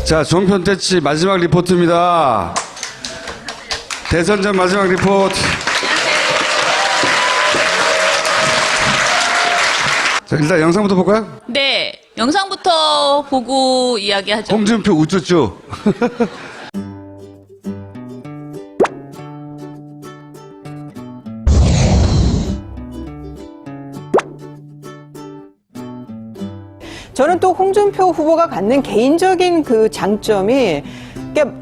자, 종편태치 마지막 리포트입니다. 대선 전 마지막 리포트. 자, 일단 영상부터 볼까요? 네, 영상부터 보고 이야기하죠. 홍준표 우쭈쭈. 저는 또 홍준표 후보가 갖는 개인적인 그 장점이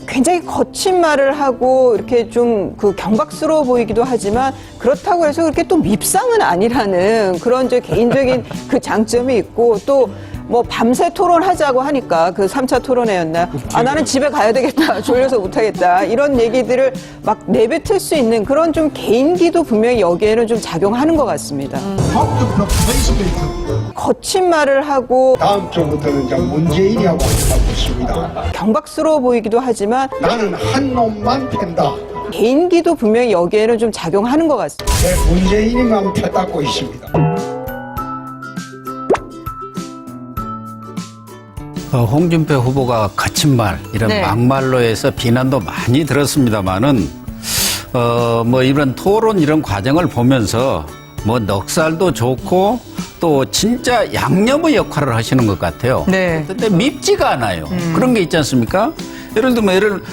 굉장히 거친 말을 하고 이렇게 좀 그 경박스러워 보이기도 하지만 그렇다고 해서 그렇게 또 밉상은 아니라는 그런 저 개인적인 그 장점이 있고 또 뭐 밤새 토론하자고 하니까 그 3차 토론회였나 나는 집에 가야 되겠다 졸려서 못하겠다 이런 얘기들을 막 내뱉을 수 있는 그런 좀 개인기도 분명히 여기에는 좀 작용하는 것 같습니다. 거친 말을 하고 다음 주부터는 이제 문재인이하고 하고 있습니다. 경박스러워 보이기도 하지만 나는 한 놈만 팬다. 개인기도 분명히 여기에는 좀 작용하는 것 같습니다. 내 문재인이만 펴닫고 있습니다. 홍준표 후보가 거친 말, 이런 네. 막말로 해서 비난도 많이 들었습니다만은, 뭐 이런 토론 이런 과정을 보면서 뭐 넉살도 좋고 또 진짜 양념의 역할을 하시는 것 같아요. 네. 근데 밉지가 않아요. 그런 게 있지 않습니까? 예를 들면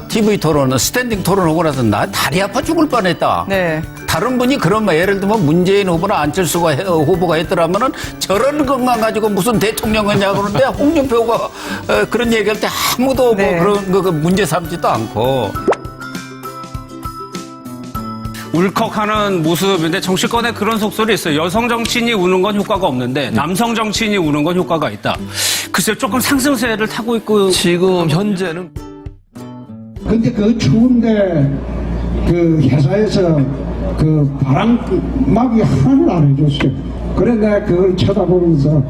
TV 토론은 스탠딩 토론하고 나서 나 다리 아파 죽을 뻔했다. 네. 다른 분이 그런 말, 예를 들면 문재인 후보나 안철수가 후보가 했더라면은 저런 것만 가지고 무슨 대통령이냐 그러는데 홍준표 후보가 그런 얘기할 때 아무도 네. 뭐 그런 거 문제 삼지도 않고. 울컥하는 모습인데 정치권에 그런 속설이 있어요. 여성 정치인이 우는 건 효과가 없는데 남성 정치인이 우는 건 효과가 있다. 글쎄요, 조금 상승세를 타고 있고 지금 현재는 근데 그 추운데 그 회사에서 그 바람막이 하나를 안 해줬어요. 그래 내가 그걸 쳐다보면서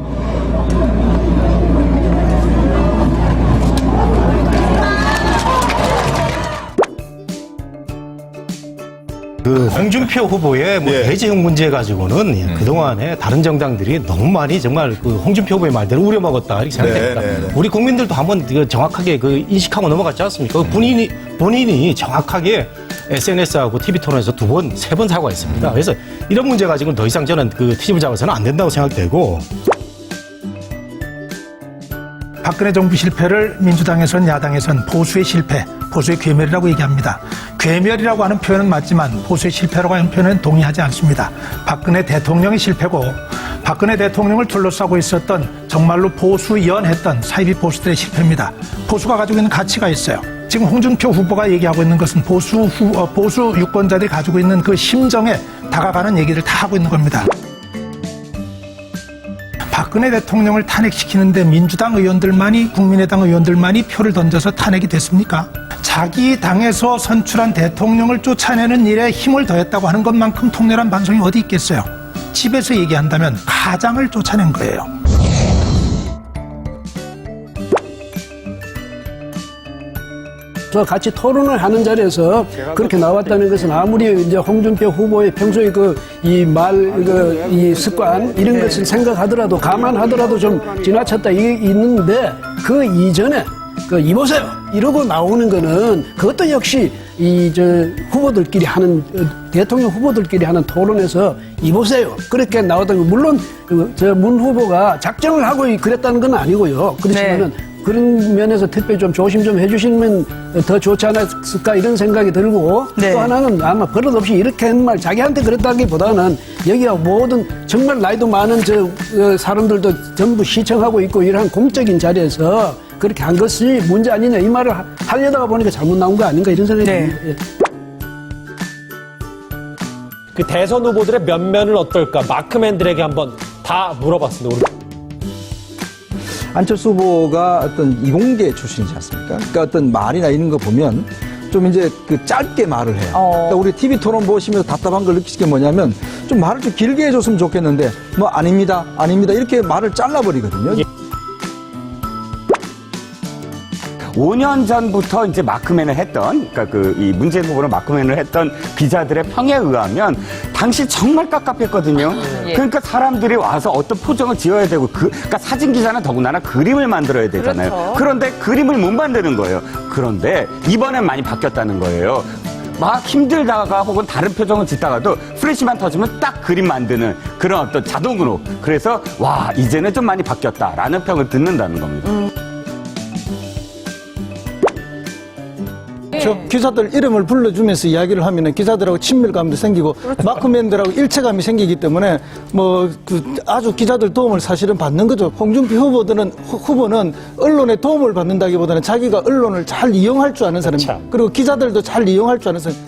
그 홍준표 후보의 뭐 대재형 문제 가지고는 그동안에 다른 정당들이 너무 많이 정말 그 홍준표 후보의 말대로 우려먹었다 이렇게 생각됩니다. 우리 국민들도 한번 그 정확하게 그 인식하고 넘어갔지 않습니까? 본인이 정확하게 SNS하고 TV 토론에서 2번, 3번 사과했습니다. 그래서 이런 문제 가지고는 더 이상 저는 그 트집을 잡아서는 안 된다고 생각되고. 박근혜 정부 실패를 민주당에선 야당에선 보수의 실패, 보수의 괴멸이라고 얘기합니다. 괴멸이라고 하는 표현은 맞지만 보수의 실패라고 하는 표현은 동의하지 않습니다. 박근혜 대통령의 실패고 박근혜 대통령을 둘러싸고 있었던 정말로 보수연했던 사이비 보수들의 실패입니다. 보수가 가지고 있는 가치가 있어요. 지금 홍준표 후보가 얘기하고 있는 것은 보수 유권자들이 가지고 있는 그 심정에 다가가는 얘기를 다 하고 있는 겁니다. 박근혜 대통령을 탄핵시키는데 민주당 의원들만이 국민의당 의원들만이 표를 던져서 탄핵이 됐습니까? 자기 당에서 선출한 대통령을 쫓아내는 일에 힘을 더했다고 하는 것만큼 통렬한 반성이 어디 있겠어요? 집에서 얘기한다면 가장을 쫓아낸 거예요. 저 같이 토론을 하는 자리에서 그렇게 나왔다는 것은 아무리 이제 홍준표 후보의 평소에 이 습관 이런 것을 생각하더라도 감안하더라도 좀 지나쳤다 있는데 그 이전에 이보세요 이러고 나오는 거는 그것도 역시 후보들끼리 하는 대통령 후보들끼리 하는 토론에서 이보세요 그렇게 나왔던 거 물론 문 후보가 작정을 하고 그랬다는 건 아니고요. 그렇지만은 그런 면에서 특별히 좀 조심 좀 해주시면 더 좋지 않았을까 이런 생각이 들고 또 하나는 아마 버릇없이 이렇게 한 말 자기한테 그랬다기보다는 여기가 모든 정말 나이도 많은 사람들도 전부 시청하고 있고 이러한 공적인 자리에서 그렇게 한 것이 문제 아니냐 이 말을 하려다가 보니까 잘못 나온 거 아닌가 이런 생각이 듭니다. 그 대선 후보들의 면면은 어떨까 마크맨들에게 한번 다 물어봤습니다. 안철수 후보가 어떤 이공계 출신이지 않습니까? 그러니까 어떤 말이나 이런 거 보면 좀 이제 그 짧게 말을 해요. 그러니까 우리 TV 토론 보시면서 답답한 걸 느끼실 게 뭐냐면 좀 말을 좀 길게 해줬으면 좋겠는데 뭐 아닙니다, 아닙니다 이렇게 말을 잘라버리거든요. 5년 전부터 이제 마크맨을 했던, 그러니까 이 문재인 후보를 마크맨을 했던 기자들의 평에 의하면 당시 정말 깝깝했거든요. 그러니까 사람들이 와서 어떤 포장을 지어야 되고, 그러니까 사진 기자는 더군다나 그림을 만들어야 되잖아요. 그렇죠. 그런데 그림을 못 만드는 거예요. 그런데 이번엔 많이 바뀌었다는 거예요. 막 힘들다가 혹은 다른 표정을 짓다가도 플래시만 터지면 딱 그림 만드는 그런 어떤 자동으로. 그래서 와, 이제는 좀 많이 바뀌었다라는 평을 듣는다는 겁니다. 저 기자들 이름을 불러주면서 이야기를 하면은 기자들하고 친밀감도 생기고 마크맨들하고 일체감이 생기기 때문에 뭐 아주 기자들 도움을 사실은 받는 거죠. 홍준표 후보는 언론의 도움을 받는다기보다는 자기가 언론을 잘 이용할 줄 아는 사람입니다. 그리고 기자들도 잘 이용할 줄 아는 사람.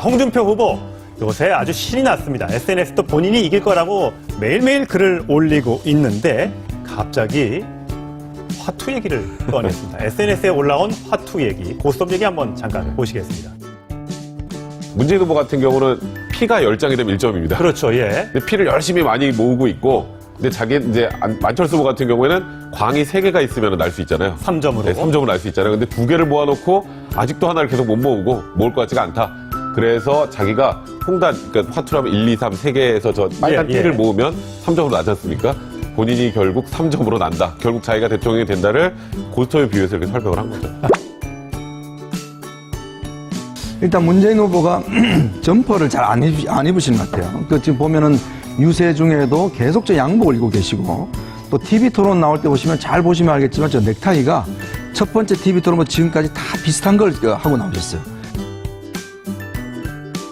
홍준표 후보 요새 아주 신이 났습니다. SNS도 본인이 이길 거라고 매일매일 글을 올리고 있는데 갑자기 화투 얘기를 꺼냈습니다. SNS에 올라온 화투 얘기, 고스톱 얘기 한번 잠깐 보시겠습니다. 문재인 후보 같은 경우는 피가 10장이 되면 1점입니다. 그렇죠, 예. 근데 피를 열심히 많이 모으고 있고, 근데 이제 만철수 후보 같은 경우에는 광이 3개가 있으면 날 수 있잖아요. 3점으로. 네, 3점으로 날 수 있잖아요. 근데 2개를 모아놓고 아직도 하나를 계속 못 모으고 모을 것 같지가 않다. 그래서 자기가 홍단, 그러니까 화투라면 1, 2, 3, 3개에서 저 빨간 예, 피를 예. 모으면 3점으로 나지 않습니까? 본인이 결국 3점으로 난다. 결국 자기가 대통령이 된다를 고스톱에 비유해서 이렇게 설명을 한 거죠. 일단 문재인 후보가 점퍼를 잘 안 입으시는 것 같아요. 지금 보면은 유세 중에도 계속 저 양복을 입고 계시고, 또 TV 토론 나올 때 보시면 잘 보시면 알겠지만 저 넥타이가 첫 번째 TV 토론은 지금까지 다 비슷한 걸 하고 나오셨어요.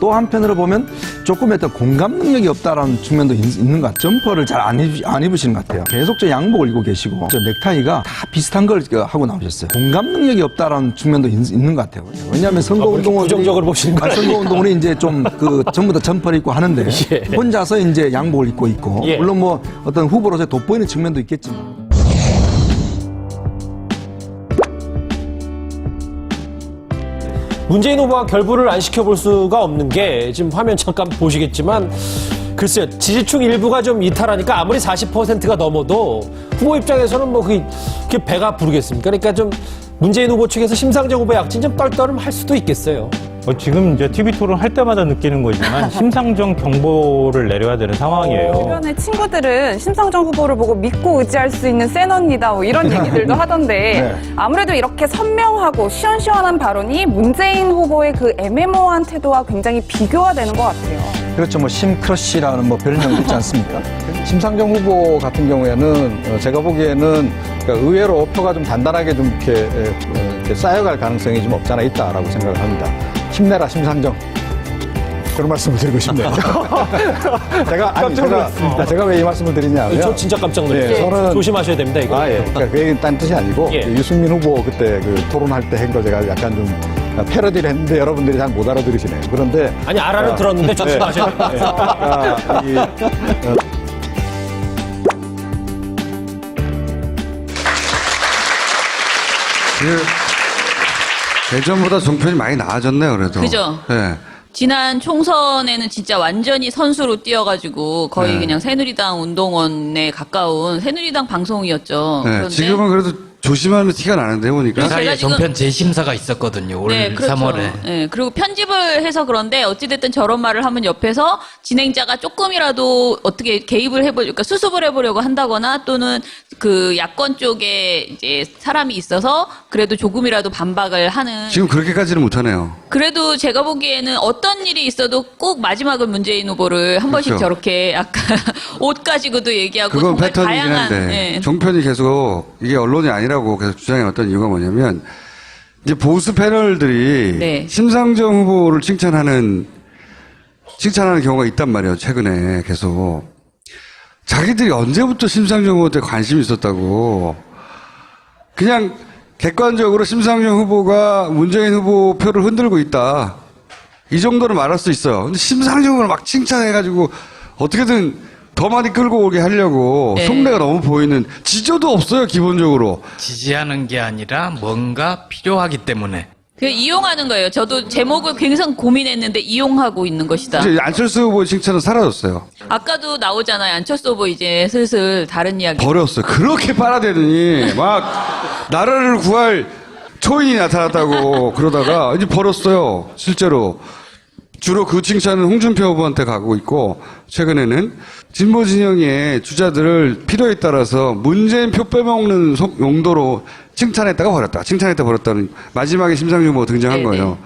또 한편으로 보면 조금 어떤 공감 능력이 없다라는 측면도 있는 것 같아요. 점퍼를 잘 안 입으시는 것 같아요. 계속 저 양복을 입고 계시고, 저 넥타이가 다 비슷한 걸 하고 나오셨어요. 공감 능력이 없다라는 측면도 있는 것 같아요. 왜냐하면 선거운동은 부정적으로 보시는 거예요? 선거운동은 이제 좀 전부 다 점퍼를 입고 하는데 예. 혼자서 이제 양복을 입고 있고, 예. 물론 뭐 어떤 후보로서 돋보이는 측면도 있겠지만. 문재인 후보와 결부를 안 시켜볼 수가 없는 게 지금 화면 잠깐 보시겠지만 글쎄요, 지지층 일부가 좀 이탈하니까 아무리 40%가 넘어도 후보 입장에서는 뭐 그게 배가 부르겠습니까? 그러니까 좀 문재인 후보 측에서 심상정 후보의 약진 좀 떨떠름할 수도 있겠어요. 지금 이제 TV 토론 할 때마다 느끼는 거지만 심상정 경보를 내려야 되는 상황이에요. 주변의 친구들은 심상정 후보를 보고 믿고 의지할 수 있는 센 언니다 뭐 이런 얘기들도 하던데 아무래도 이렇게 선명하고 시원시원한 발언이 문재인 후보의 그 애매모호한 태도와 굉장히 비교가 되는 것 같아요. 그렇죠. 뭐 심크러쉬라는 뭐 별명도 있지 않습니까? 심상정 후보 같은 경우에는 제가 보기에는 그러니까 의외로 표가 좀 단단하게 좀 이렇게 쌓여갈 가능성이 좀 없지 않아 있다라고 생각을 합니다. 힘내라 심상정. 그런 말씀을 드리고 싶네요. 제가 왜 이 말씀을 드리냐면 저 진짜 깜짝 놀랐어요. 조심하셔야 됩니다, 이거. 그러니까 그 얘기는 딴 뜻이 아니고 유승민 후보 그때 그 토론할 때 한 걸 제가 약간 좀 패러디를 했는데 여러분들이 잘 못 알아들으시네요. 그런데 아니 알아는 들었는데 조심하셔야 됩니다. 예전보다 종편이 많이 나아졌네요, 그래도. 그죠? 네. 지난 총선에는 진짜 완전히 선수로 뛰어가지고 거의 그냥 새누리당 운동원에 가까운 새누리당 방송이었죠. 네, 그런데 지금은 그래도 조심하는 티가 나는데 보니까. 그 사이에 종편 재심사가 있었거든요. 올 네, 그렇죠. 3월에. 네, 그리고 편집을 해서 그런데 어찌됐든 저런 말을 하면 옆에서 진행자가 조금이라도 어떻게 개입을 그러니까 수습을 해보려고 한다거나 또는 그 야권 쪽에 이제 사람이 있어서 그래도 조금이라도 반박을 하는. 지금 그렇게까지는 못하네요. 그래도 제가 보기에는 어떤 일이 있어도 꼭 마지막은 문재인 후보를 한 번씩 그렇죠. 저렇게 약간 옷 가지고도 얘기하고 그건 정말 패턴이긴 다양한. 한데 네. 종편이 계속 이게 언론이 아니라고 계속 주장해왔던 이유가 뭐냐면 이제 보수 패널들이 네. 심상정 후보를 칭찬하는 경우가 있단 말이에요. 최근에 계속 자기들이 언제부터 심상정 후보한테 관심이 있었다고 그냥 객관적으로 심상정 후보가 문재인 후보 표를 흔들고 있다 이 정도는 말할 수 있어요. 근데 심상정 후보를 막 칭찬해가지고 어떻게든 더 많이 끌고 오게 하려고 속내가 너무 보이는 지조도 없어요. 기본적으로 지지하는 게 아니라 뭔가 필요하기 때문에. 그 이용하는 거예요. 저도 제목을 굉장히 고민했는데 이용하고 있는 것이다. 이제 안철수 후보 칭찬은 사라졌어요. 아까도 나오잖아요. 안철수 후보 이제 슬슬 다른 이야기. 버렸어요. 그렇게 빨아대더니 막 나라를 구할 초인이 나타났다고 그러다가 이제 버렸어요. 실제로. 주로 그 칭찬은 홍준표 후보한테 가고 있고 최근에는 진보 진영의 주자들을 필요에 따라서 문재인 표 빼먹는 용도로 칭찬했다가 버렸다. 칭찬했다 버렸다는 마지막에 심상정 후보가 등장한 네네. 거예요.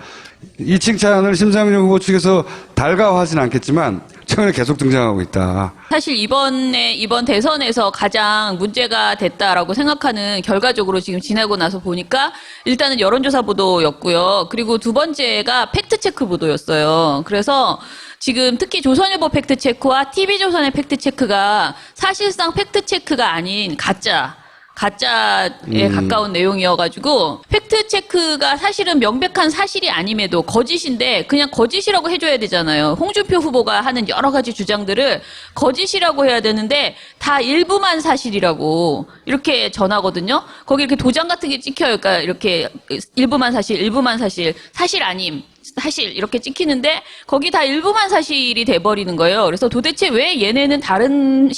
이 칭찬을 심상정 후보 측에서 달가워하진 않겠지만 최근에 계속 등장하고 있다. 사실 이번 대선에서 가장 문제가 됐다라고 생각하는 결과적으로 지금 지나고 나서 보니까 일단은 여론조사 보도였고요. 그리고 두 번째가 팩트체크 보도였어요. 그래서 지금 특히 조선일보 팩트체크와 TV조선의 팩트체크가 사실상 팩트체크가 아닌 가짜에 가까운 내용이어가지고 팩트체크가 사실은 명백한 사실이 아님에도 거짓인데 그냥 거짓이라고 해줘야 되잖아요. 홍준표 후보가 하는 여러 가지 주장들을 거짓이라고 해야 되는데 다 일부만 사실이라고 이렇게 전하거든요. 거기 이렇게 도장 같은 게 찍혀요. 그러니까 이렇게 일부만 사실, 사실 아님. 사실 이렇게 찍히는데 거기 다 일부만 사실이 돼버리는 거예요. 그래서 도대체 왜 얘네는 다른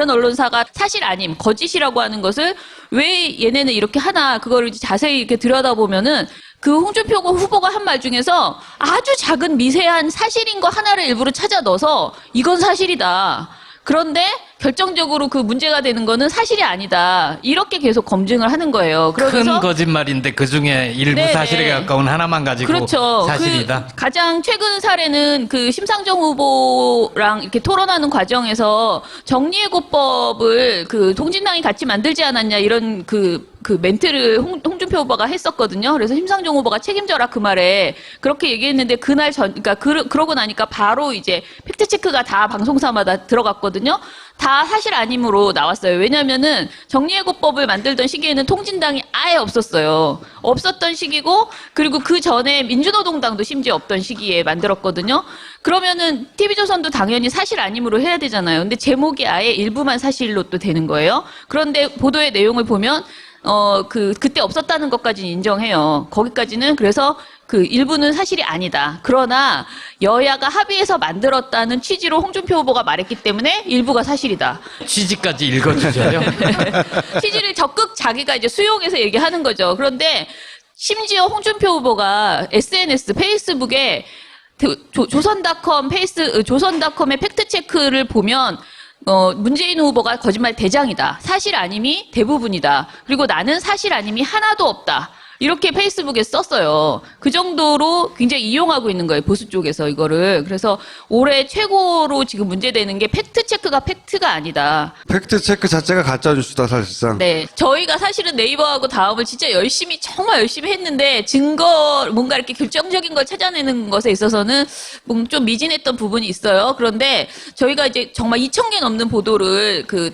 언론사가 사실 아님 거짓이라고 하는 것을 왜 얘네는 이렇게 하나 그거를 자세히 이렇게 들여다보면은 그 홍준표 후보가 한 말 중에서 아주 작은 미세한 사실인 거 하나를 일부러 찾아 넣어서 이건 사실이다. 그런데 결정적으로 그 문제가 되는 거는 사실이 아니다. 이렇게 계속 검증을 하는 거예요. 큰 거짓말인데 그 중에 일부 네네. 사실에 가까운 하나만 가지고 그렇죠. 사실이다. 그 가장 최근 사례는 그 심상정 후보랑 이렇게 토론하는 과정에서 정리해고법을 그 통진당이 같이 만들지 않았냐 이런 그 멘트를 홍준표 후보가 했었거든요. 그래서 심상정 후보가 책임져라 그 말에 그렇게 얘기했는데 그날 그러니까 그러고 나니까 바로 이제 팩트체크가 다 방송사마다 들어갔거든요. 다 사실 아님으로 나왔어요. 왜냐면은 정리해고법을 만들던 시기에는 통진당이 아예 없었어요. 없었던 시기고 그리고 그 전에 민주노동당도 심지어 없던 시기에 만들었거든요. 그러면은 TV조선도 당연히 사실 아님으로 해야 되잖아요. 근데 제목이 아예 일부만 사실로 또 되는 거예요. 그런데 보도의 내용을 보면 그때 없었다는 것까지는 인정해요. 거기까지는 그래서 그 일부는 사실이 아니다. 그러나 여야가 합의해서 만들었다는 취지로 홍준표 후보가 말했기 때문에 일부가 사실이다. 취지까지 읽어주셔요. 취지를 적극 자기가 이제 수용해서 얘기하는 거죠. 그런데 심지어 홍준표 후보가 SNS, 페이스북에 조선닷컴의 팩트체크를 보면 문재인 후보가 거짓말 대장이다. 사실 아님이 대부분이다. 그리고 나는 사실 아님이 하나도 없다. 이렇게 페이스북에 썼어요. 그 정도로 굉장히 이용하고 있는 거예요. 보수 쪽에서 이거를. 그래서 올해 최고로 지금 문제되는 게 팩트체크가 팩트가 아니다. 팩트체크 자체가 가짜뉴스다 사실상. 네. 저희가 사실은 네이버하고 다음을 진짜 정말 열심히 했는데 뭔가 이렇게 결정적인 걸 찾아내는 것에 있어서는 좀 미진했던 부분이 있어요. 그런데 저희가 이제 정말 2,000개 넘는 보도를 그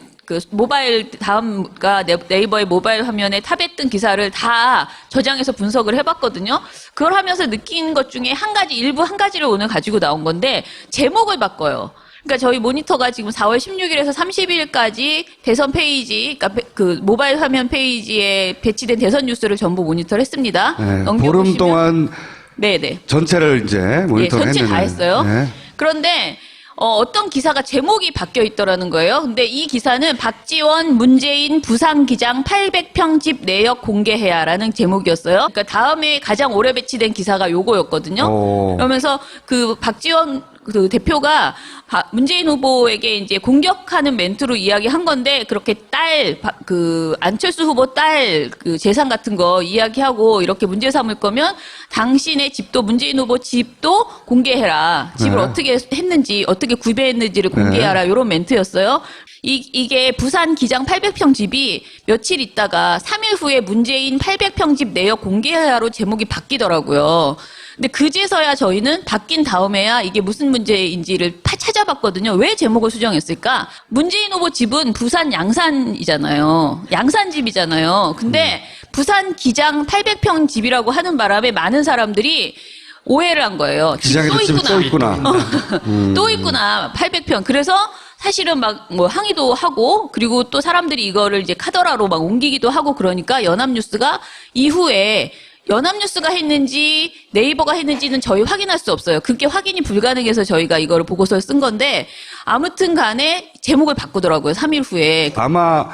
모바일 다음가 네이버의 모바일 화면에 탑했던 기사를 다 저장해서 분석을 해봤거든요. 그걸 하면서 느낀 것 중에 일부 한 가지를 오늘 가지고 나온 건데 제목을 바꿔요. 그러니까 저희 모니터가 지금 4월 16일에서 30일까지 대선 페이지, 그러니까 그 모바일 화면 페이지에 배치된 대선 뉴스를 전부 모니터를 했습니다. 네, 넘겨보시면 보름 동안 네네. 전체를 이제 모니터를 전체 했는데. 다 했어요. 네. 그런데 어떤 기사가 제목이 바뀌어 있더라는 거예요. 근데 이 기사는 박지원, 문재인 부산기장 800평 집 내역 공개해야라는 제목이었어요. 그러니까 다음에 가장 오래 배치된 기사가 요거였거든요. 그러면서 그 박지원 그 대표가 문재인 후보에게 이제 공격하는 멘트로 이야기한 건데 그렇게 안철수 후보 딸 그 재산 같은 거 이야기하고 이렇게 문제 삼을 거면 당신의 집도 문재인 후보 집도 공개해라. 집을 어떻게 했는지 어떻게 구매했는지를 공개하라. 이런 멘트였어요. 이게 부산 기장 800평 집이 며칠 있다가 3일 후에 문재인 800평 집 내역 공개하라로 제목이 바뀌더라고요. 근데 그제서야 저희는 바뀐 다음에야 이게 무슨 문제인지를 찾아봤거든요. 왜 제목을 수정했을까? 문재인 후보 집은 부산 양산이잖아요. 양산집이잖아요. 근데 부산 기장 800평 집이라고 하는 바람에 많은 사람들이 오해를 한 거예요. 기장에도 집이 또 있구나. 또 있구나. 800평. 그래서 사실은 막 항의도 하고 그리고 또 사람들이 이거를 이제 카더라로 막 옮기기도 하고 그러니까 연합뉴스가 이후에 연합뉴스가 했는지 네이버가 했는지는 저희 확인할 수 없어요. 그게 확인이 불가능해서 저희가 이거를 보고서를 쓴 건데 아무튼 간에 제목을 바꾸더라고요. 3일 후에. 아마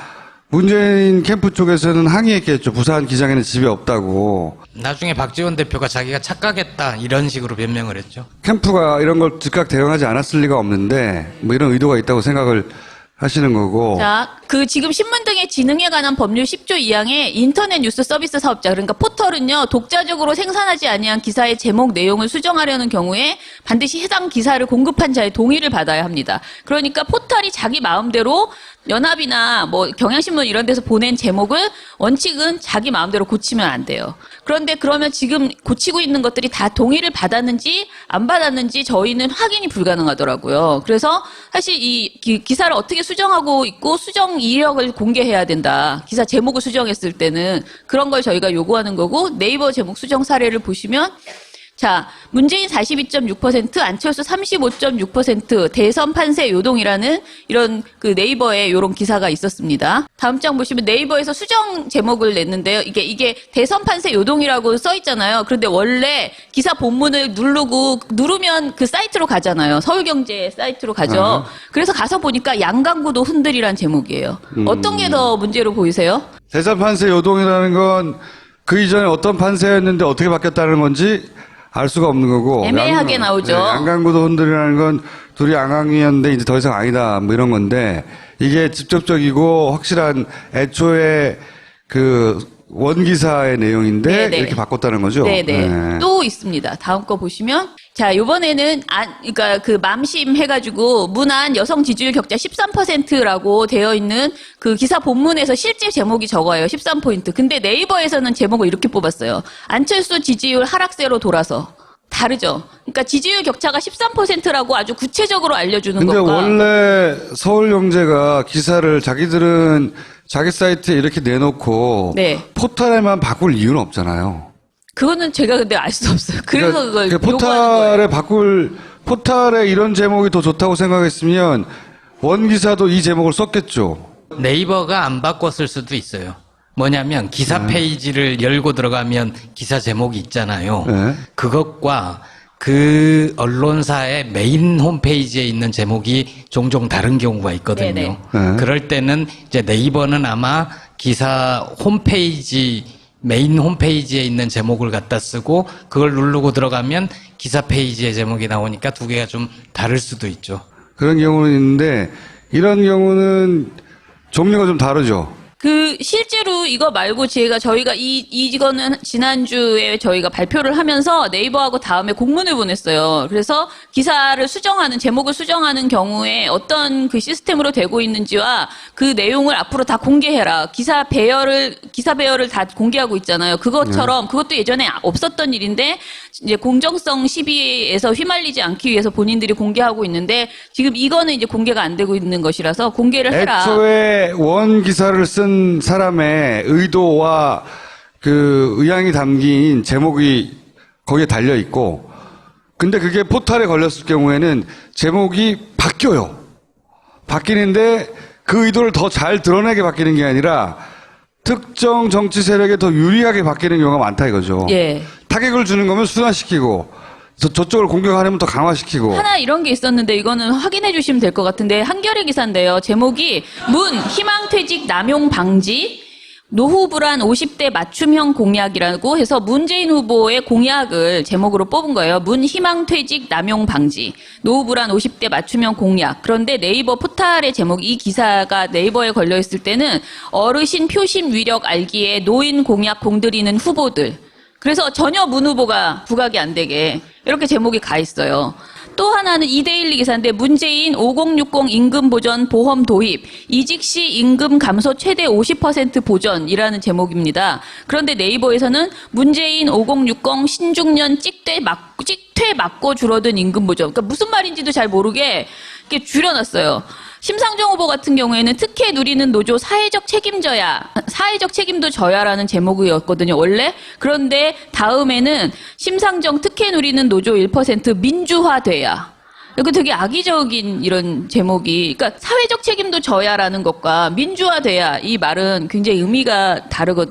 문재인 캠프 쪽에서는 항의했겠죠. 부산 기장에는 집이 없다고. 나중에 박지원 대표가 자기가 착각했다 이런 식으로 변명을 했죠. 캠프가 이런 걸 즉각 대응하지 않았을 리가 없는데 뭐 이런 의도가 있다고 생각을 하시는 거고. 자, 그 지금 신문 등의 지능에 관한 법률 10조 2항에 인터넷 뉴스 서비스 사업자, 그러니까 포털은요, 독자적으로 생산하지 아니한 기사의 제목 내용을 수정하려는 경우에 반드시 해당 기사를 공급한 자의 동의를 받아야 합니다. 그러니까 포털이 자기 마음대로 연합이나 뭐 경향신문 이런 데서 보낸 제목을 원칙은 자기 마음대로 고치면 안 돼요. 그런데 그러면 지금 고치고 있는 것들이 다 동의를 받았는지 안 받았는지 저희는 확인이 불가능하더라고요. 그래서 사실 이 기사를 어떻게 수정하고 있고 수정 이력을 공개해야 된다. 기사 제목을 수정했을 때는 그런 걸 저희가 요구하는 거고 네이버 제목 수정 사례를 보시면 자, 문재인 42.6%, 안철수 35.6%, 대선 판세 요동이라는 이런 그 네이버에 이런 기사가 있었습니다. 다음 장 보시면 네이버에서 수정 제목을 냈는데요. 이게 대선 판세 요동이라고 써 있잖아요. 그런데 원래 기사 본문을 누르면 그 사이트로 가잖아요. 서울경제 사이트로 가죠. 그래서 가서 보니까 양강구도 흔들이란 제목이에요. 어떤 게 더 문제로 보이세요? 대선 판세 요동이라는 건 그 이전에 어떤 판세였는데 어떻게 바뀌었다는 건지 알 수가 없는 거고. 애매하게 나오죠. 양강구도 흔들이라는 건 둘이 양강이었는데 이제 더 이상 아니다 뭐 이런 건데 이게 직접적이고 확실한 애초에 그 원기사의 내용인데 네네. 이렇게 바꿨다는 거죠. 네네. 네. 또 있습니다. 다음 거 보시면 자 이번에는 그러니까 그 맘심 해가지고 문안 여성 지지율 격차 13%라고 되어 있는 그 기사 본문에서 실제 제목이 적어요. 13포인트. 근데 네이버에서는 제목을 이렇게 뽑았어요. 안철수 지지율 하락세로 돌아서. 다르죠. 그러니까 지지율 격차가 13%라고 아주 구체적으로 알려주는 근데 것과 원래 서울경제가 기사를 자기들은 자기 사이트에 이렇게 내놓고 네. 포털에만 바꿀 이유는 없잖아요. 그거는 제가 근데 알 수 없어요. 그래서 그걸 포털에 포털에 이런 제목이 더 좋다고 생각했으면 원기사도 이 제목을 썼겠죠. 네이버가 안 바꿨을 수도 있어요. 뭐냐면 기사 페이지를 열고 들어가면 기사 제목이 있잖아요. 네. 그것과 그 언론사의 메인 홈페이지에 있는 제목이 종종 다른 경우가 있거든요. 네네. 그럴 때는 이제 네이버는 아마 기사 홈페이지 메인 홈페이지에 있는 제목을 갖다 쓰고 그걸 누르고 들어가면 기사 페이지의 제목이 나오니까 두 개가 좀 다를 수도 있죠. 그런 경우는 있는데 이런 경우는 종류가 좀 다르죠. 그 실제로 이거 말고 저희가 이거는 지난주에 저희가 발표를 하면서 네이버하고 다음에 공문을 보냈어요. 그래서 기사를 수정하는 제목을 수정하는 경우에 어떤 그 시스템으로 되고 있는지와 그 내용을 앞으로 다 공개해라. 기사 배열을 다 공개하고 있잖아요. 그것처럼 그것도 예전에 없었던 일인데 이제 공정성 시비에서 휘말리지 않기 위해서 본인들이 공개하고 있는데 지금 이거는 이제 공개가 안 되고 있는 것이라서 공개를 해라. 애초에 원 기사를 쓴 사람의 의도와 그 의향이 담긴 제목이 거기에 달려 있고, 근데 그게 포털에 걸렸을 경우에는 제목이 바뀌어요. 바뀌는데 그 의도를 더 잘 드러내게 바뀌는 게 아니라 특정 정치 세력에 더 유리하게 바뀌는 경우가 많다 이거죠. 예. 타격을 주는 거면 순화시키고 저쪽을 공격하려면 더 강화시키고. 하나 이런 게 있었는데 이거는 확인해 주시면 될 것 같은데 한겨레 기사인데요. 제목이 희망퇴직 남용 방지 노후 불안 50대 맞춤형 공약이라고 해서 문재인 후보의 공약을 제목으로 뽑은 거예요. 희망퇴직 남용 방지 노후 불안 50대 맞춤형 공약. 그런데 네이버 포털의 제목 이 기사가 네이버에 걸려 있을 때는 어르신 표심 위력 알기에 노인 공약 공들이는 후보들. 그래서 전혀 문 후보가 부각이 안 되게 이렇게 제목이 가 있어요. 또 하나는 이데일리 기사인데 문재인 5060 임금 보전 보험 도입 이직 시 임금 감소 최대 50% 보전이라는 제목입니다. 그런데 네이버에서는 문재인 5060 신중년 찍퇴 맞고 줄어든 임금 보전. 그러니까 무슨 말인지도 잘 모르게 이렇게 줄여놨어요. 심상정 후보 같은 경우에는 특혜 누리는 노조 사회적 책임도 져야라는 제목이었거든요, 원래. 그런데 다음에는 심상정 특혜 누리는 노조 1% 민주화돼야. 이거 되게 악의적인 이런 제목이, 그러니까 사회적 책임도 져야라는 것과 민주화돼야 이 말은 굉장히 의미가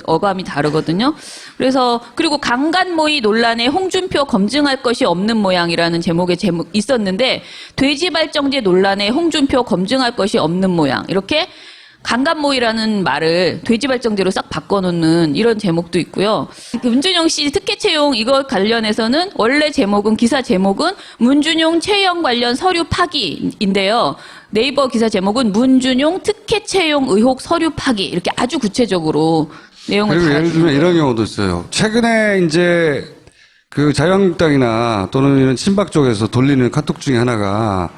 어감이 다르거든요. 그래서 그리고 강간모의 논란에 홍준표 검증할 것이 없는 모양이라는 제목의 있었는데 돼지 발정제 논란에 홍준표 검증할 것이 없는 모양, 이렇게 강간모의라는 말을 돼지발정제로 싹 바꿔놓는 이런 제목도 있고요. 문준용 씨 특혜 채용 이거 관련해서는 원래 기사 제목은 문준용 채용 관련 서류 파기인데요. 네이버 기사 제목은 문준용 특혜 채용 의혹 서류 파기, 이렇게 아주 구체적으로 내용을 그리고 예를 달아주는 들면 이런 거예요. 경우도 있어요. 최근에 이제 그 자유한국당이나 또는 이런 친박 쪽에서 돌리는 카톡 중에 하나가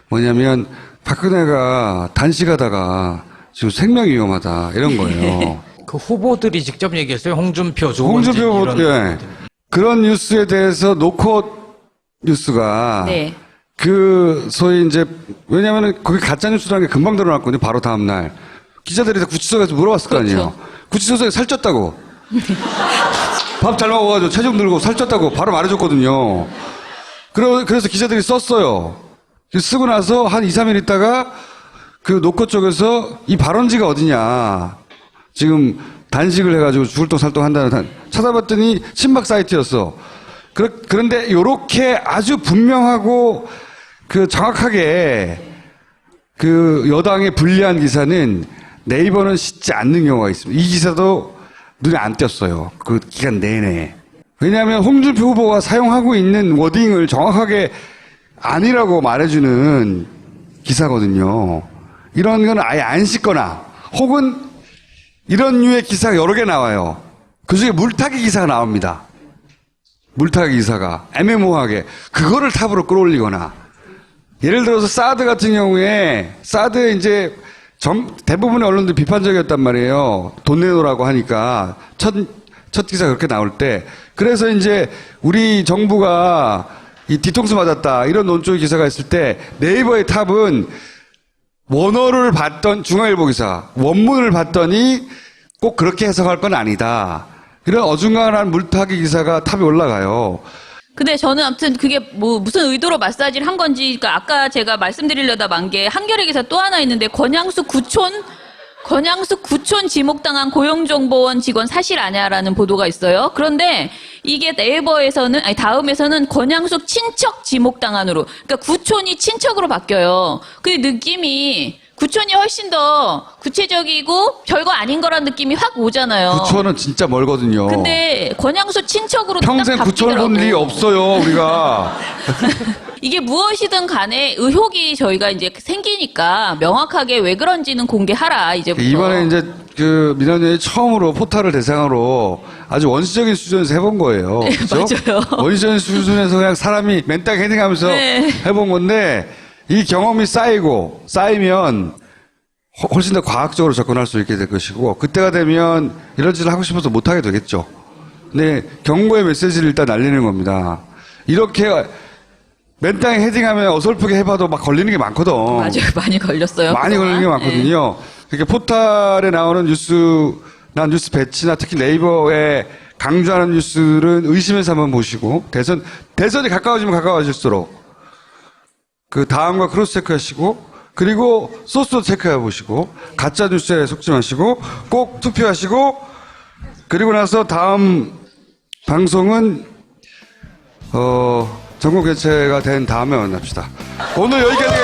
뭐냐면 박근혜가 단식하다가 지금 생명이 위험하다 이런 거예요. 그 후보들이 직접 얘기했어요. 홍준표, 홍준표 후보, 예. 그런 뉴스에 대해서 노컷 뉴스가 네. 그 소위 이제 왜냐면은 거기 가짜 뉴스라는 게 금방 드러났거든요. 바로 다음 날 기자들이 다 구치소에서 물어봤을 거 아니에요. 구치소에 살쪘다고. 밥 잘 먹어가지고 체중 늘고 살쪘다고 바로 말해줬거든요. 그래서 기자들이 썼어요. 쓰고 나서 한 2, 3일 있다가 그 노컷 쪽에서 이 발원지가 어디냐. 지금 단식을 해가지고 죽을 똥 살똥 한다는 찾아봤더니 친박 사이트였어. 그런데 요렇게 아주 분명하고 그 정확하게 그 여당에 불리한 기사는 네이버는 싣지 않는 경우가 있습니다. 이 기사도 눈에 안 띄었어요. 그 기간 내내. 왜냐하면 홍준표 후보가 사용하고 있는 워딩을 정확하게 아니라고 말해주는 기사거든요. 이런 건 아예 안 씻거나 혹은 이런 류의 기사가 여러 개 나와요. 그중에 물타기 기사가 나옵니다. 물타기 기사가 애매모호하게 그거를 탑으로 끌어올리거나 예를 들어서 사드 같은 경우에 사드에 이제 대부분의 언론들이 비판적이었단 말이에요. 돈 내놓으라고 하니까 첫 기사 그렇게 나올 때 그래서 이제 우리 정부가 이 뒤통수 맞았다 이런 논조의 기사가 있을 때 네이버의 탑은 원어를 봤던 중앙일보 기사 원문을 봤더니 꼭 그렇게 해석할 건 아니다. 이런 어중간한 물타기 기사가 탑에 올라가요. 근데 저는 아무튼 그게 뭐 무슨 의도로 마사지를 한 건지, 그러니까 아까 제가 말씀드리려다 만 게 한겨레 기사 또 하나 있는데 권양수 구촌 지목당한 고용정보원 직원 사실 아냐라는 보도가 있어요. 그런데 이게 네이버에서는 다음에서는 권양숙 친척 지목당한으로, 그러니까 구촌이 친척으로 바뀌어요. 그 느낌이 구촌이 훨씬 더 구체적이고 별거 아닌 거란 느낌이 확 오잖아요. 구촌은 진짜 멀거든요. 근데 권양수 친척으로 평생 딱 구촌 본 일이 바뀌더라고. 없어요, 우리가. 이게 무엇이든 간에 의혹이 저희가 이제 생기니까 명확하게 왜 그런지는 공개하라, 이제부터. 이번에 이제 그 민원연이 처음으로 포탈을 대상으로 아주 원시적인 수준에서 해본 거예요. 네, 그렇죠? 맞아요. 원시적인 수준에서 그냥 사람이 맨땅 헤딩하면서 네. 해본 건데 이 경험이 쌓이면 훨씬 더 과학적으로 접근할 수 있게 될 것이고 그때가 되면 이런 짓을 하고 싶어서 못하게 되겠죠. 근데 경고의 메시지를 일단 날리는 겁니다. 이렇게 맨땅에 헤딩하면 어설프게 해봐도 막 걸리는 게 많거든. 맞아요. 많이 걸렸어요. 많이 그동안. 걸리는 게 많거든요. 그러니까 포탈에 나오는 뉴스 배치나 특히 네이버에 강조하는 뉴스를 의심해서 한번 보시고 대선이 가까워지면 가까워질수록 그 다음과 크로스 체크하시고 그리고 소스도 체크해 보시고 가짜 뉴스에 속지 마시고 꼭 투표하시고 그리고 나서 다음 방송은 전국 개최가 된 다음에 만납시다. 오늘 여기까지